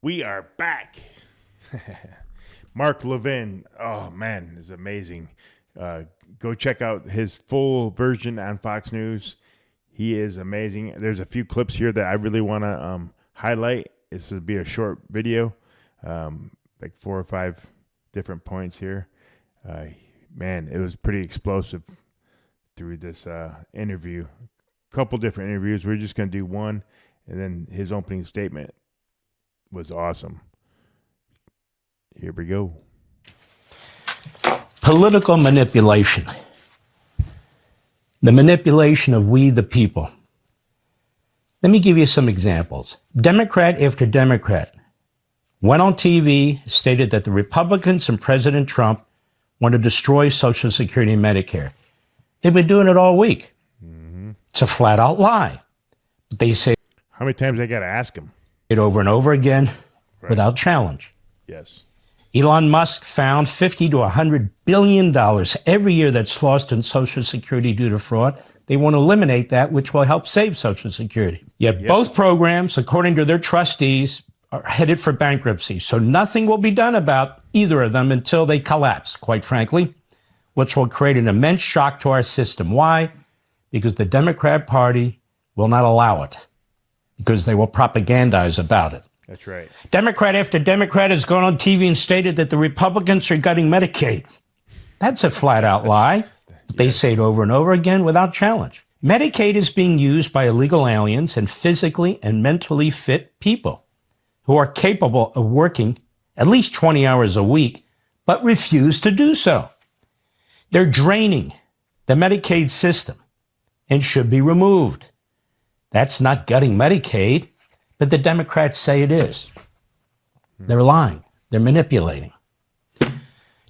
We are back. Mark Levin, oh man, is amazing. Go check out his full version on Fox News. He is amazing. There's a few clips here that I really want to highlight. This would be a short video, like 4 or 5 different points here. Man, it was pretty explosive through this interview. A couple different interviews. We're just going to do one, and then his opening statement was awesome. Here we go. Political manipulation. The manipulation of we the people. Let me give you some examples. Democrat after Democrat went on TV, stated that the Republicans and President Trump want to destroy Social Security and Medicare. They've been doing it all week. Mm-hmm. It's a flat out lie. But they say how many times they got to ask him? It over and over again, right, without challenge. Yes. Elon Musk found $50 to $100 billion every year that's lost in Social Security due to fraud. They want to eliminate that, which will help save Social Security. Yet both programs, according to their trustees, are headed for bankruptcy. So nothing will be done about either of them until they collapse, quite frankly, which will create an immense shock to our system. Why? Because the Democrat Party will not allow it, because they will propagandize about it. That's right. Democrat after Democrat has gone on TV and stated that the Republicans are gutting Medicaid. That's a flat-out lie. They say it over and over again without challenge. Medicaid is being used by illegal aliens and physically and mentally fit people who are capable of working at least 20 hours a week, but refuse to do so. They're draining the Medicaid system and should be removed. That's not gutting Medicaid, but the Democrats say it is. They're lying. They're manipulating.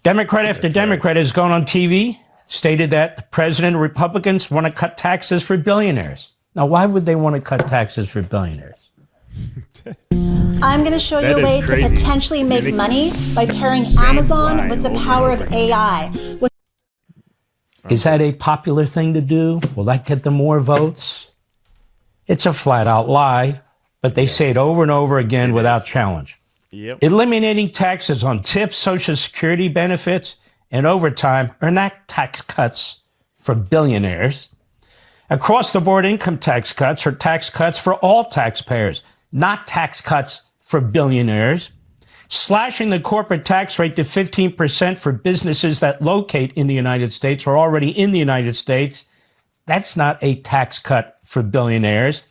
Democrat after Democrat has gone on TV, stated that the president and Republicans want to cut taxes for billionaires. Now, why would they want to cut taxes for billionaires? I'm going to show you a way to potentially make money by pairing Amazon with the power of AI. Is that a popular thing to do? Will that get them more votes? It's a flat-out lie, but they say it over and over again without challenge. Yep. Eliminating taxes on tips, Social Security benefits, and overtime are not tax cuts for billionaires. Across-the-board income tax cuts are tax cuts for all taxpayers, not tax cuts for billionaires. Slashing the corporate tax rate to 15% for businesses that locate in the United States or already in the United States, that's not a tax cut for billionaires.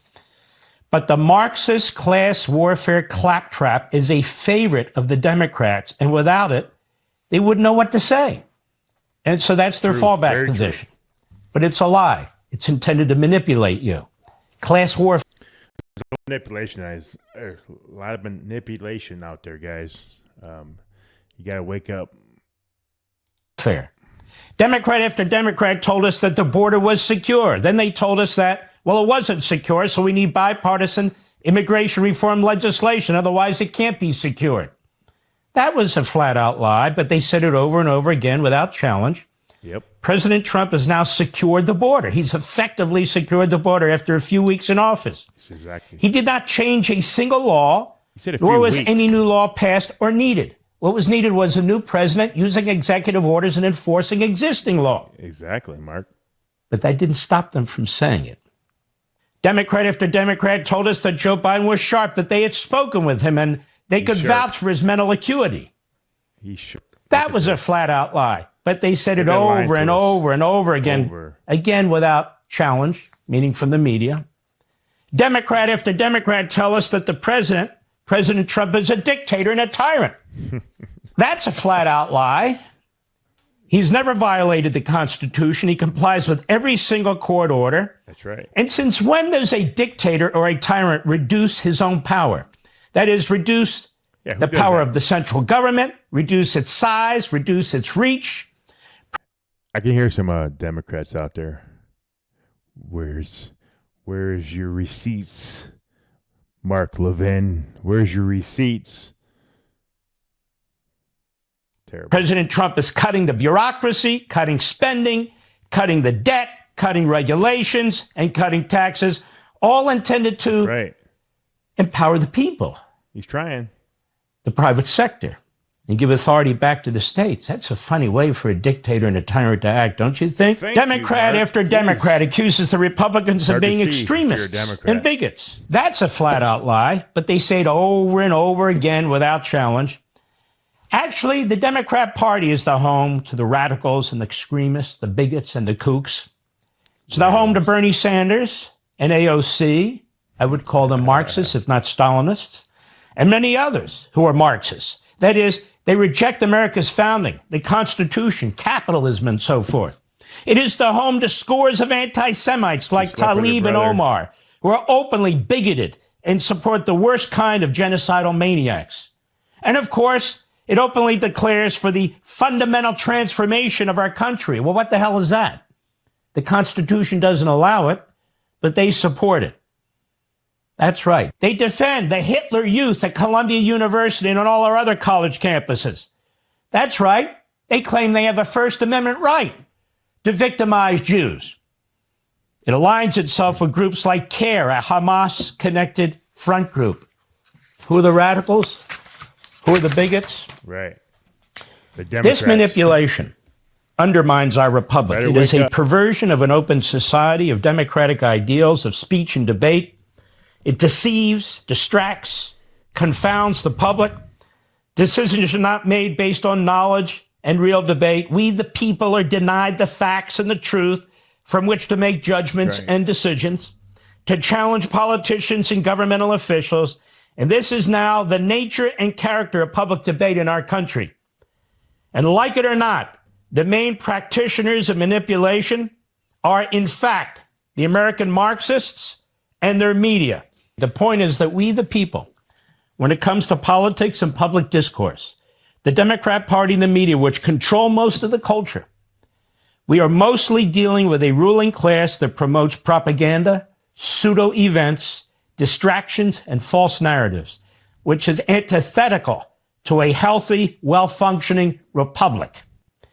But the Marxist class warfare claptrap is a favorite of the Democrats, and without it, they wouldn't know what to say. And so that's their fallback position. But it's a lie. It's intended to manipulate you. Class warfare. Manipulation, guys. There's a lot of manipulation out there, guys. You got to wake up. Fair. Democrat after Democrat told us that the border was secure. Then they told us that, well, it wasn't secure, so we need bipartisan immigration reform legislation. Otherwise, it can't be secured. That was a flat-out lie, but they said it over and over again without challenge. Yep. President Trump has now secured the border. He's effectively secured the border after a few weeks in office. Exactly. He did not change a single law, nor nor was any new law passed or needed. What was needed was a new president using executive orders and enforcing existing law. Exactly, Mark. But that didn't stop them from saying it. Democrat after Democrat told us that Joe Biden was sharp, that they had spoken with him and they could vouch for his mental acuity. That was a flat-out lie. But they said it over and over and over again, again without challenge, meaning from the media. Democrat after Democrat tell us that the President Trump, is a dictator and a tyrant. That's a flat-out lie. He's never violated the Constitution. He complies with every single court order. That's right. And since when does a dictator or a tyrant reduce his own power? That is, reduce the power of the central government, reduce its size, reduce its reach. I can hear some Democrats out there. Where's your receipts, Mark Levin? Where's your receipts? Terrible. President Trump is cutting the bureaucracy, cutting spending, cutting the debt, cutting regulations, and cutting taxes, all intended to empower the people. He's trying. the private sector and give authority back to the states. That's a funny way for a dictator and a tyrant to act, don't you think? Democrat after Democrat accuses the Republicans of being extremists and bigots. That's a flat-out lie, but they say it over and over again without challenge. Actually, the Democrat Party is the home to the radicals and the extremists, the bigots and the kooks. It's the home to Bernie Sanders and AOC. I would call them Marxists, if not Stalinists, and many others who are Marxists. That is, they reject America's founding, the Constitution, capitalism, and so forth. It is the home to scores of anti-Semites like Tlaib and Omar, who are openly bigoted and support the worst kind of genocidal maniacs. And of course, it openly declares for the fundamental transformation of our country. Well, what the hell is that? The Constitution doesn't allow it, but they support it. That's right. They defend the Hitler Youth at Columbia University and on all our other college campuses. That's right. They claim they have a First Amendment right to victimize Jews. It aligns itself with groups like CARE, a Hamas-connected front group. Who are the radicals? Who are the bigots? Right. The Democrats. This manipulation undermines our republic. It is a perversion of an open society, of democratic ideals, of speech and debate. It deceives, distracts, confounds the public. Decisions are not made based on knowledge and real debate. We, the people, are denied the facts and the truth from which to make judgments and decisions, to challenge politicians and governmental officials. And this is now the nature and character of public debate in our country. And like it or not, the main practitioners of manipulation are, in fact, the American Marxists and their media. The point is that we, the people, when it comes to politics and public discourse, the Democrat Party and the media, which control most of the culture, we are mostly dealing with a ruling class that promotes propaganda, pseudo-events, distractions, and false narratives, which is antithetical to a healthy, well-functioning republic.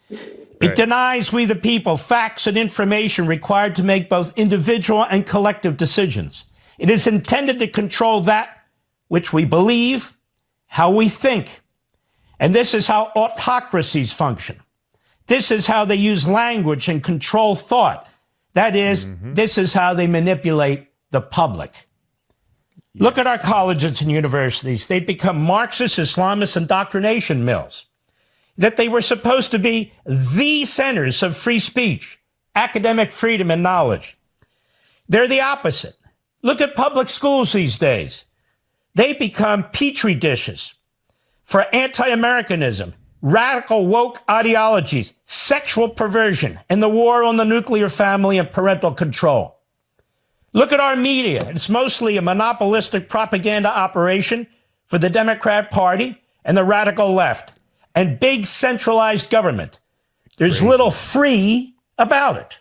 It denies we the people facts and information required to make both individual and collective decisions. It is intended to control that which we believe, how we think. And this is how autocracies function. This is how they use language and control thought. That is, this is how they manipulate the public. Look at our colleges and universities. They've become Marxist, Islamist indoctrination mills. That they were supposed to be the centers of free speech, academic freedom, and knowledge. They're the opposite. Look at public schools these days. They become petri dishes for anti-Americanism, radical woke ideologies, sexual perversion, and the war on the nuclear family and parental control. Look at our media. It's mostly a monopolistic propaganda operation for the Democrat Party and the radical left, and big centralized government. There's little free about it.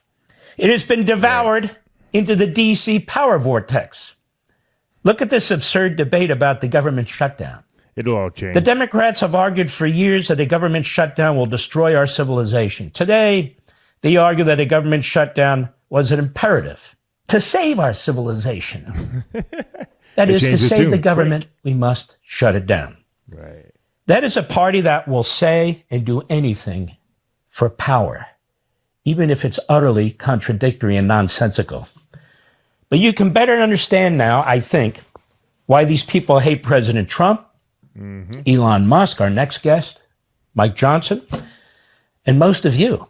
It has been devoured into the DC power vortex. Look at this absurd debate about the government shutdown. It'll all change. The Democrats have argued for years that a government shutdown will destroy our civilization. Today, they argue that a government shutdown was an imperative to save our civilization. That is, to save the government, we must shut it down. Right. That is a party that will say and do anything for power, even if it's utterly contradictory and nonsensical. But you can better understand now, I think, why these people hate President Trump, Elon Musk, our next guest, Mike Johnson, and most of you.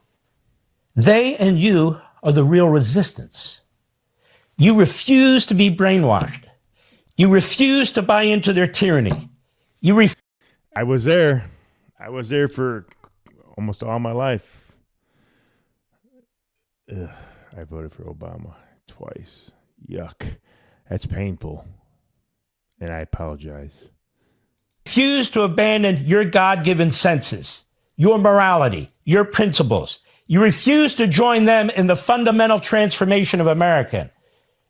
They and you are the real resistance. You refuse to be brainwashed. You refuse to buy into their tyranny. I was there. I was there for almost all my life. Ugh, I voted for Obama twice. Yuck. That's painful. And I apologize. Refuse to abandon your God-given senses, your morality, your principles. You refuse to join them in the fundamental transformation of America.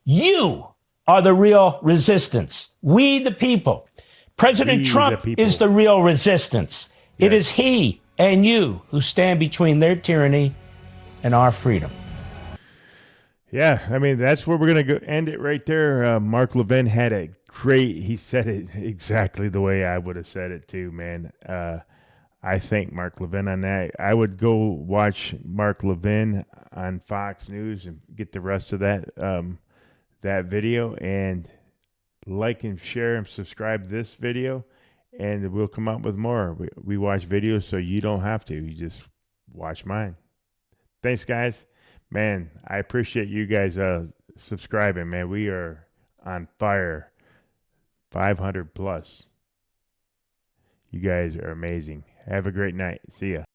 You are the real resistance. We, the people. President Trump is the real resistance. Yes. It is he and you who stand between their tyranny and our freedom. Yeah, I mean, that's where we're going to go end it right there. Mark Levin had a great. He said it exactly the way I would have said it too, man. I thank Mark Levin on that. I would go watch Mark Levin on Fox News and get the rest of that video, and like and share and subscribe to this video, and we'll come up with more. We watch videos so you don't have to. You just watch mine. Thanks, guys. Man, I appreciate you guys subscribing, man. We are on fire. 500 plus. You guys are amazing. Have a great night. See ya.